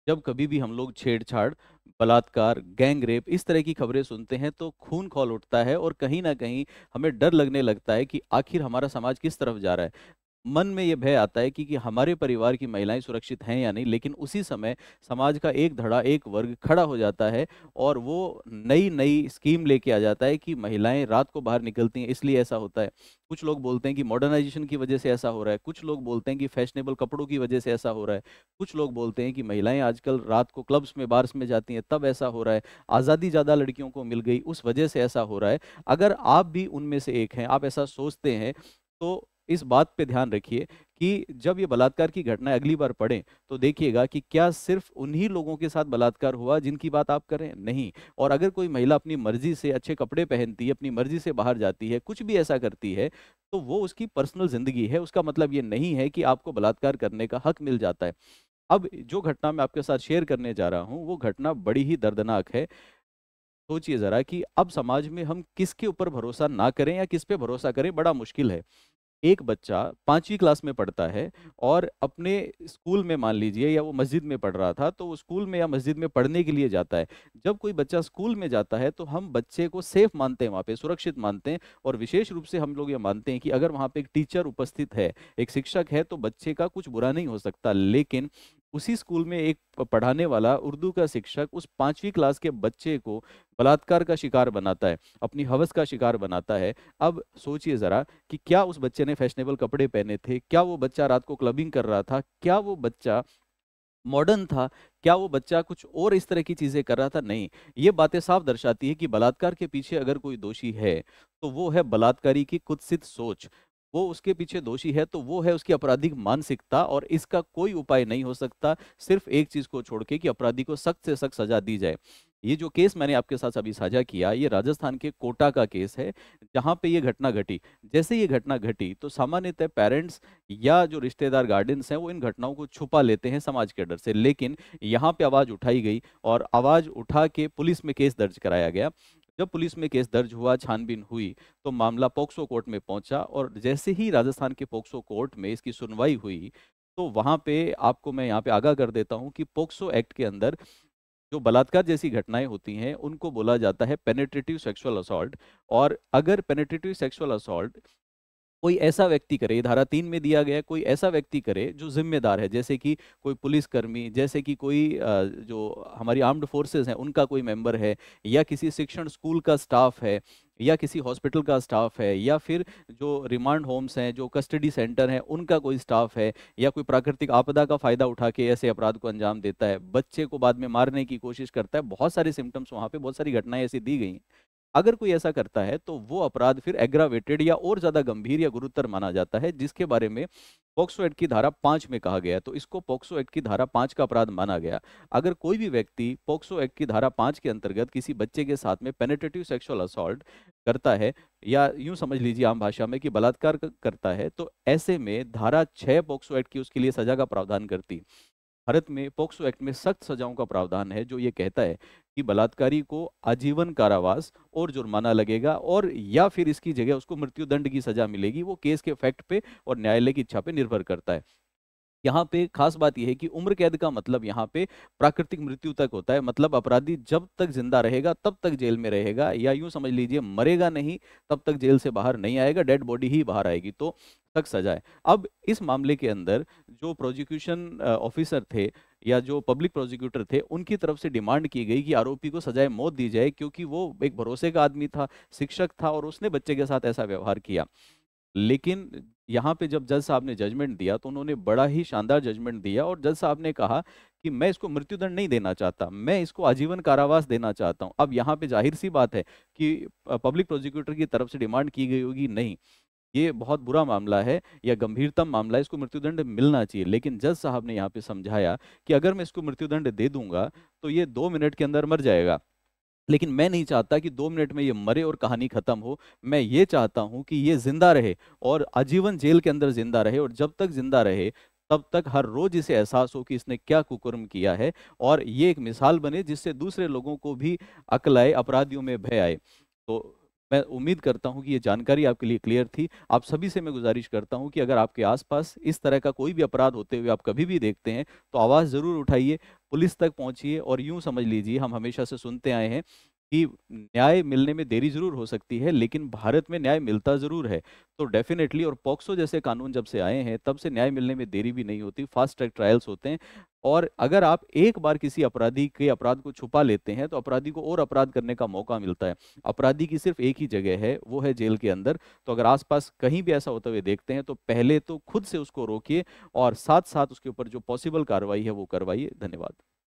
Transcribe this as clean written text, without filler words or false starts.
जब कभी भी हम लोग छेड़छाड़, बलात्कार, गैंग रेप इस तरह की खबरें सुनते हैं तो खून खौल उठता है और कहीं ना कहीं हमें डर लगने लगता है कि आखिर हमारा समाज किस तरफ जा रहा है। मन में ये भय आता है कि हमारे परिवार की महिलाएं सुरक्षित हैं या नहीं, लेकिन उसी समय समाज का एक धड़ा, एक वर्ग खड़ा हो जाता है और वो नई नई स्कीम लेके आ जाता है कि महिलाएं रात को बाहर निकलती हैं इसलिए ऐसा होता है। कुछ लोग बोलते हैं कि मॉडर्नाइजेशन की वजह से ऐसा हो रहा है, कुछ लोग बोलते हैं कि फैशनेबल कपड़ों की वजह से ऐसा हो रहा है, कुछ लोग बोलते हैं कि महिलाएं आजकल रात को क्लब्स में, बार्स में जाती हैं तब ऐसा हो रहा है, आज़ादी ज़्यादा लड़कियों को मिल गई उस वजह से ऐसा हो रहा है। अगर आप भी उनमें से एक हैं, आप ऐसा सोचते हैं, तो इस बात पे ध्यान रखिए कि जब ये बलात्कार की घटनाएं अगली बार पढ़ें तो देखिएगा कि क्या सिर्फ उन्हीं लोगों के साथ बलात्कार हुआ जिनकी बात आप करें, नहीं। और अगर कोई महिला अपनी मर्जी से अच्छे कपड़े पहनती है, अपनी मर्जी से बाहर जाती है, कुछ भी ऐसा करती है, तो वो उसकी पर्सनल जिंदगी है, उसका मतलब ये नहीं है कि आपको बलात्कार करने का हक मिल जाता है। अब जो घटना मैं आपके साथ शेयर करने जा रहा हूँ वो घटना बड़ी ही दर्दनाक है। सोचिए जरा कि अब समाज में हम किसके ऊपर भरोसा ना करें या किस पे भरोसा करें, बड़ा मुश्किल है। एक बच्चा 5वीं क्लास में पढ़ता है और अपने स्कूल में, मान लीजिए, या वो मस्जिद में पढ़ रहा था, तो वो स्कूल में या मस्जिद में पढ़ने के लिए जाता है। जब कोई बच्चा स्कूल में जाता है तो हम बच्चे को सेफ मानते हैं, वहाँ पे सुरक्षित मानते हैं, और विशेष रूप से हम लोग ये मानते हैं कि अगर वहाँ पे एक टीचर उपस्थित है, एक शिक्षक है, तो बच्चे का कुछ बुरा नहीं हो सकता। लेकिन उसी स्कूल में एक पढ़ाने वाला उर्दू का शिक्षक उस 5वीं क्लास के बच्चे को बलात्कार का शिकार बनाता है, अपनी हवस का शिकार बनाता है। अब सोचिए जरा कि क्या उस बच्चे ने फैशनेबल कपड़े पहने थे, क्या वो बच्चा रात को क्लबिंग कर रहा था, क्या वो बच्चा मॉडर्न था, क्या वो बच्चा कुछ और इस तरह की चीजें कर रहा था, नहीं। ये बातें साफ दर्शाती है कि बलात्कार के पीछे अगर कोई दोषी है तो वो है बलात्कारी की कुत्सित सोच। वो उसके पीछे दोषी है तो वो है उसकी आपराधिक मानसिकता, और इसका कोई उपाय नहीं हो सकता सिर्फ एक चीज को छोड़ के कि अपराधी को सख्त से सख्त सजा दी जाए। ये जो केस मैंने आपके साथ अभी साझा किया, ये राजस्थान के कोटा का केस है, जहां पे ये घटना घटी। जैसे ये घटना घटी तो सामान्यतः पेरेंट्स या जो रिश्तेदार, गार्डियंस हैं, वो इन घटनाओं को छुपा लेते हैं समाज के डर से, लेकिन यहाँ पे आवाज उठाई गई और आवाज उठा के पुलिस में केस दर्ज कराया गया। जब पुलिस में केस दर्ज हुआ, छानबीन हुई, तो मामला पोक्सो कोर्ट में पहुंचा, और जैसे ही राजस्थान के पोक्सो कोर्ट में इसकी सुनवाई हुई, तो वहां पे आपको मैं यहाँ पे आगाह कर देता हूँ कि पोक्सो एक्ट के अंदर जो बलात्कार जैसी घटनाएं होती हैं उनको बोला जाता है पेनेट्रेटिव सेक्सुअल असॉल्ट। और अगर पेनेट्रेटिव सेक्सुअल असॉल्ट कोई ऐसा व्यक्ति करे, धारा 3 में दिया गया है, कोई ऐसा व्यक्ति करे जो जिम्मेदार है, जैसे कि कोई पुलिसकर्मी, जैसे कि कोई जो हमारी आर्म्ड फोर्सेस हैं उनका कोई मेंबर है, या किसी शिक्षण स्कूल का स्टाफ है, या किसी हॉस्पिटल का स्टाफ है, या फिर जो रिमांड होम्स हैं, जो कस्टडी सेंटर हैं, उनका कोई स्टाफ है, या कोई प्राकृतिक आपदा का फायदा उठा के ऐसे अपराध को अंजाम देता है, बच्चे को बाद में मारने की कोशिश करता है, बहुत सारे सिम्टम्स वहां पे, बहुत सारी घटनाएं ऐसी दी गई हैं। अगर कोई ऐसा करता है तो वो अपराध फिर एग्रावेटेड या और ज्यादा गंभीर या गुरुतर माना जाता है, जिसके बारे में पॉक्सो एक्ट की धारा 5 में कहा गया है, तो इसको पॉक्सो एक्ट की धारा 5 का अपराध माना गया। अगर कोई भी व्यक्ति पॉक्सो एक्ट की धारा 5 के अंतर्गत किसी बच्चे के साथ में पेनेट्रेटिव सेक्सुअल असॉल्ट करता है, या यूं समझ लीजिए आम भाषा में कि बलात्कार करता है, तो ऐसे में धारा 6 पॉक्सो एक्ट की उसके लिए सजा का प्रावधान करती। भारत में पॉक्सो एक्ट में सख्त सजाओं का प्रावधान है जो ये कहता है कि बलात्कारी को आजीवन कारावास और जुर्माना लगेगा, और या फिर इसकी जगह उसको मृत्युदंड की सजा मिलेगी। वो केस के फैक्ट पे और न्यायालय की इच्छा पे निर्भर करता है। यहाँ पे खास बात यह है कि उम्र कैद का मतलब यहाँ पे प्राकृतिक मृत्यु तक होता है, मतलब अपराधी जब तक जिंदा रहेगा तब तक जेल में रहेगा, या यूं समझ लीजिए मरेगा नहीं तब तक जेल से बाहर नहीं आएगा, डेड बॉडी ही बाहर आएगी, तो तक सजा है। अब इस मामले के अंदर जो प्रोसिक्यूशन ऑफिसर थे या जो पब्लिक प्रोसिक्यूटर थे, उनकी तरफ से डिमांड की गई कि आरोपी को सजाए मौत दी जाए, क्योंकि वो एक भरोसे का आदमी था, शिक्षक था, और उसने बच्चे के साथ ऐसा व्यवहार किया। लेकिन यहाँ पे जब जज साहब ने जजमेंट दिया तो उन्होंने बड़ा ही शानदार जजमेंट दिया, और जज साहब ने कहा कि मैं इसको मृत्युदंड नहीं देना चाहता, मैं इसको आजीवन कारावास देना चाहता हूँ। अब यहाँ पे जाहिर सी बात है कि पब्लिक प्रोसिक्यूटर की तरफ से डिमांड की गई होगी, नहीं, ये बहुत बुरा मामला है या गंभीरतम मामला है, इसको मृत्युदंड मिलना चाहिए। लेकिन जज साहब ने यहाँ पे समझाया कि अगर मैं इसको मृत्युदंड दे दूंगा तो ये 2 मिनट के अंदर मर जाएगा, लेकिन मैं नहीं चाहता कि 2 मिनट में ये मरे और कहानी खत्म हो। मैं ये चाहता हूं कि ये जिंदा रहे और आजीवन जेल के अंदर जिंदा रहे, और जब तक जिंदा रहे तब तक हर रोज इसे एहसास हो कि इसने क्या कुकर्म किया है, और ये एक मिसाल बने जिससे दूसरे लोगों को भी अक्ल आए, अपराधियों में भय आए। तो मैं उम्मीद करता हूं कि ये जानकारी आपके लिए क्लियर थी। आप सभी से मैं गुजारिश करता हूं कि अगर आपके आसपास इस तरह का कोई भी अपराध होते हुए आप कभी भी देखते हैं तो आवाज़ ज़रूर उठाइए, पुलिस तक पहुंचिए। और यूं समझ लीजिए, हम हमेशा से सुनते आए हैं कि न्याय मिलने में देरी जरूर हो सकती है, लेकिन भारत में न्याय मिलता जरूर है। तो डेफिनेटली, और पॉक्सो जैसे कानून जब से आए हैं तब से न्याय मिलने में देरी भी नहीं होती, फास्ट ट्रैक ट्रायल्स होते हैं। और अगर आप एक बार किसी अपराधी के अपराध को छुपा लेते हैं तो अपराधी को और अपराध करने का मौका मिलता है। अपराधी की सिर्फ एक ही जगह है, वो है जेल के अंदर। तो अगर आसपास कहीं भी ऐसा होते हुए देखते हैं तो पहले तो खुद से उसको रोकिए और साथ साथ उसके ऊपर जो पॉसिबल कार्रवाई है वो करवाइए। धन्यवाद।